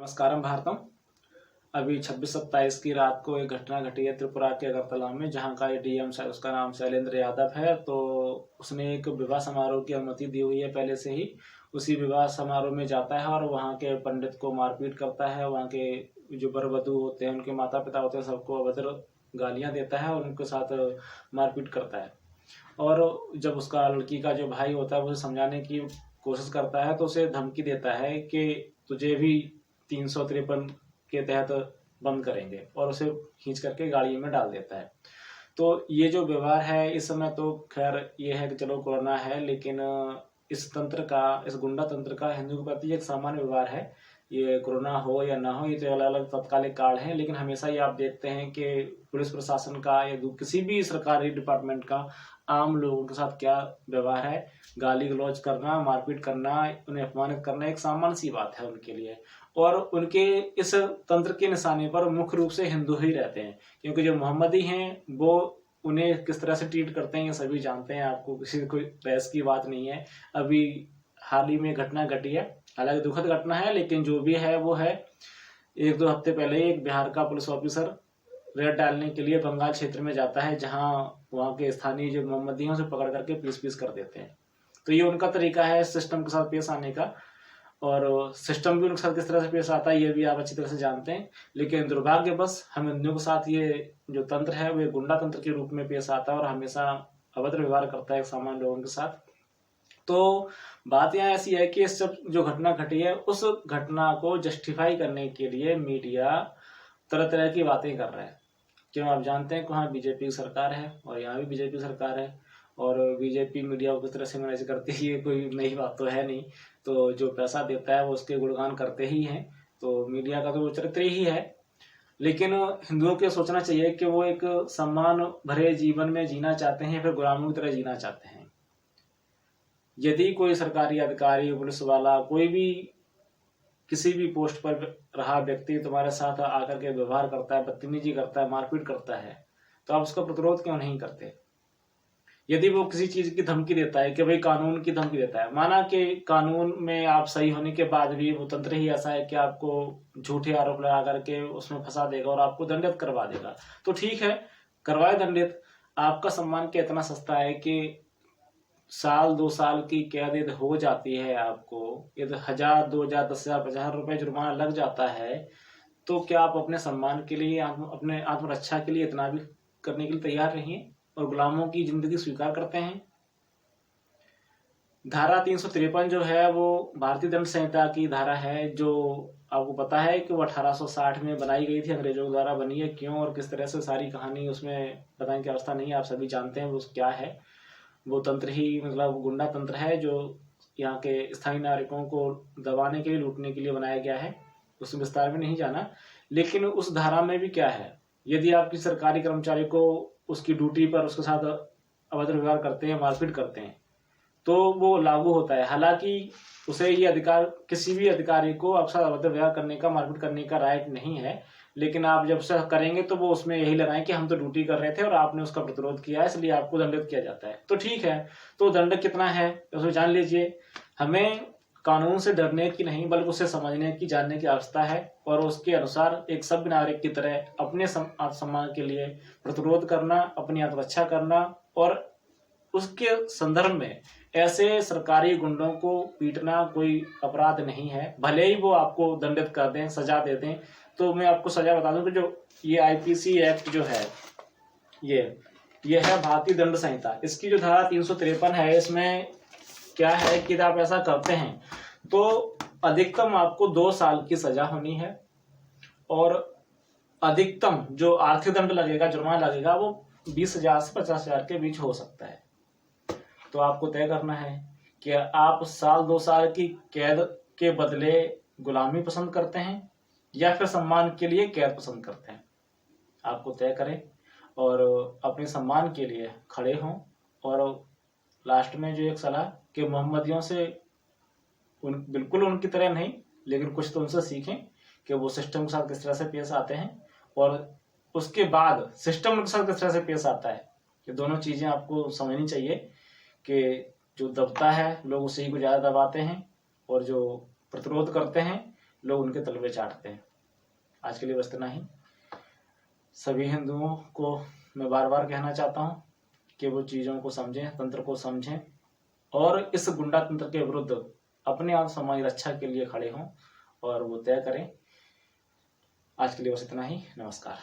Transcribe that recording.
नमस्कारम भारतम। अभी 26/27 की रात को एक घटना घटी है त्रिपुरा के अगरतला में, जहां का डीएम उसका नाम शैलेंद्र यादव है। तो उसने एक विवाह समारोह की अनुमति दी हुई है पहले से ही। उसी विवाह समारोह में जाता है और वहां के पंडित को मारपीट करता है। वहां के जो वर वधू होते हैं, उनके माता पिता होते हैं, सबको अभद्र गालियां देता है और उनके साथ मारपीट करता है। और जब उसका लड़की का जो भाई होता है, उसे समझाने की कोशिश करता है तो उसे धमकी देता है कि तुझे भी 353 के तहत बंद करेंगे, और उसे खींच करके गाड़ी में डाल देता है। तो ये जो व्यवहार है इस समय, तो खैर ये है कि चलो कोरोना है, लेकिन इस गुंडा तंत्र का हिंदू के प्रति एक सामान्य व्यवहार है। ये कोरोना हो या ना हो, ये तो अलग अलग तत्कालिक काल है, लेकिन हमेशा ये आप देखते हैं कि पुलिस प्रशासन का या किसी भी सरकारी डिपार्टमेंट का आम लोगों के साथ क्या व्यवहार है। गाली गलौज करना, मारपीट करना, उन्हें अपमानित करना एक सामान्य सी बात है उनके लिए। और उनके इस तंत्र के निशाने पर मुख्य रूप से हिंदू ही रहते हैं, क्योंकि जो मोहम्मदी हैं वो उन्हें किस तरह से ट्रीट करते हैं ये सभी जानते हैं। आपको किसी कोई बहस की बात नहीं है। अभी हाल ही में घटना घटी है, हालांकि दुखद घटना है, लेकिन जो भी है वो है। 1-2 हफ्ते पहले एक बिहार का पुलिस ऑफिसर रेड डालने के लिए बंगाल क्षेत्र में जाता है, जहां वहां के स्थानीय जो मोहम्मदी हैं उसे पकड़ करके पीस कर देते हैं। तो ये उनका तरीका है सिस्टम के साथ पेश आने का, और सिस्टम भी उनके साथ किस तरह से पेश आता है ये भी आप अच्छी तरह से जानते हैं। लेकिन दुर्भाग्यवश हम हिंदुओं के साथ ये जो तंत्र है वो गुंडा तंत्र के रूप में पेश आता है और हमेशा अभद्र व्यवहार करता है सामान्य लोगों के साथ। तो बात यहाँ ऐसी है कि सब जो घटना घटी है, उस घटना को जस्टिफाई करने के लिए मीडिया तरह तरह की बातें कर रहा है। क्यों? आप जानते हैं कि वहाँ बीजेपी की सरकार है और यहाँ भी बीजेपी सरकार है, और बीजेपी मीडिया को किस तरह से मैनेज करती है ये कोई नई बात तो है नहीं। तो जो पैसा देता है वो उसके गुणगान करते ही हैं, तो मीडिया का तो वो चरित्र ही है। लेकिन हिंदुओं को सोचना चाहिए कि वो एक सम्मान भरे जीवन में जीना चाहते हैं या फिर गुलामों की तरह जीना चाहते हैं। यदि कोई सरकारी अधिकारी, पुलिस वाला, कोई भी किसी भी पोस्ट पर रहा व्यक्ति तुम्हारे साथ आकर के व्यवहार करता है, बदतमीजी करता है, मारपीट करता है, तो आप उसका प्रतिरोध क्यों नहीं करते? यदि वो किसी चीज की धमकी देता है कि भाई कानून की धमकी देता है, माना कि कानून में आप सही होने के बाद भी वो तंत्र ही ऐसा है कि आपको झूठे आरोप लगा करके उसमें फंसा देगा और आपको दंडित करवा देगा, तो ठीक है, करवाए दंडित। आपका सम्मान क्या इतना सस्ता है कि 1-2 साल की कैद हो जाती है आपको, यदि 1000, 2000, 10,000, 50,000 रुपए जुर्माना लग जाता है, तो क्या आप अपने सम्मान के लिए, अपने आत्मरक्षा के लिए इतना भी करने के लिए तैयार नहीं है और गुलामों की जिंदगी स्वीकार करते हैं? धारा 353 जो है वो भारतीय दंड संहिता की धारा है, जो आपको पता है कि वो 1860 में बनाई गई थी, अंग्रेजों द्वारा बनी है। क्यों और किस तरह से, सारी कहानी उसमें बताने की अवस्था नहीं है, आप सभी जानते हैं वो क्या है। वो तंत्र ही मतलब गुंडा तंत्र है जो यहाँ के स्थानीय नागरिकों को दबाने के लिए, लूटने के लिए बनाया गया है। उस विस्तार में नहीं जाना, लेकिन उस धारा में भी क्या है, यदि आप किसी सरकारी कर्मचारी को उसकी ड्यूटी पर उसके साथ अभद्र व्यवहार करते हैं, मारपीट करते हैं, तो वो लागू होता है। हालांकि उसे ये अधिकार, किसी भी अधिकारी को आपके साथ अभद्र व्यवहार करने का, मारपीट करने का राइट नहीं है, लेकिन आप जब से करेंगे तो वो उसमें यही लगाएं कि हम तो ड्यूटी कर रहे थे और आपने उसका प्रतिरोध किया, इसलिए आपको दंडित किया जाता है। तो ठीक है, तो दंड कितना है उसमें जान लीजिए। हमें कानून से डरने की नहीं, बल्कि उसे समझने की, जानने की आवश्यकता है, और उसके अनुसार एक सभ्य नागरिक की तरह अपने आत्मसम्मान के लिए प्रतिरोध करना, अपनी आत्मरक्षा करना, और उसके संदर्भ में ऐसे सरकारी गुंडों को पीटना कोई अपराध नहीं है। भले ही वो आपको दंडित कर दें, सजा दे दें। तो मैं आपको सजा बता दूं कि जो ये आईपीसी एक्ट जो है, ये है भारतीय दंड संहिता। इसकी जो धारा 353 है, इसमें क्या है कि आप ऐसा करते हैं तो अधिकतम आपको 2 साल की सजा होनी है, और अधिकतम जो आर्थिक दंड लगेगा, जुर्माना लगेगा, वो 20,000 से 50,000 के बीच हो सकता है। तो आपको तय करना है कि आप 1-2 साल की कैद के बदले गुलामी पसंद करते हैं या फिर सम्मान के लिए कैद पसंद करते हैं। आपको तय करें और अपने सम्मान के लिए खड़े हों। और लास्ट में जो एक सलाह कि मोहम्मदियों से बिल्कुल उनकी तरह नहीं, लेकिन कुछ तो उनसे सीखें कि वो सिस्टम के साथ किस तरह से पेश आते हैं, और उसके बाद सिस्टम के साथ किस तरह से पेश आता है। ये दोनों चीजें आपको समझनी चाहिए कि जो दबता है लोग उसी को ज्यादा दबाते हैं, और जो प्रतिरोध करते हैं लोग उनके तलवे चाटते हैं। आज के लिए बस इतना ही। सभी हिंदुओं को मैं बार बार कहना चाहता हूँ कि वो चीज़ों को समझें, तंत्र को समझें और इस गुंडा तंत्र के विरुद्ध अपने आप समाज रक्षा के लिए खड़े हों और वो तय करें। आज के लिए बस इतना ही। नमस्कार।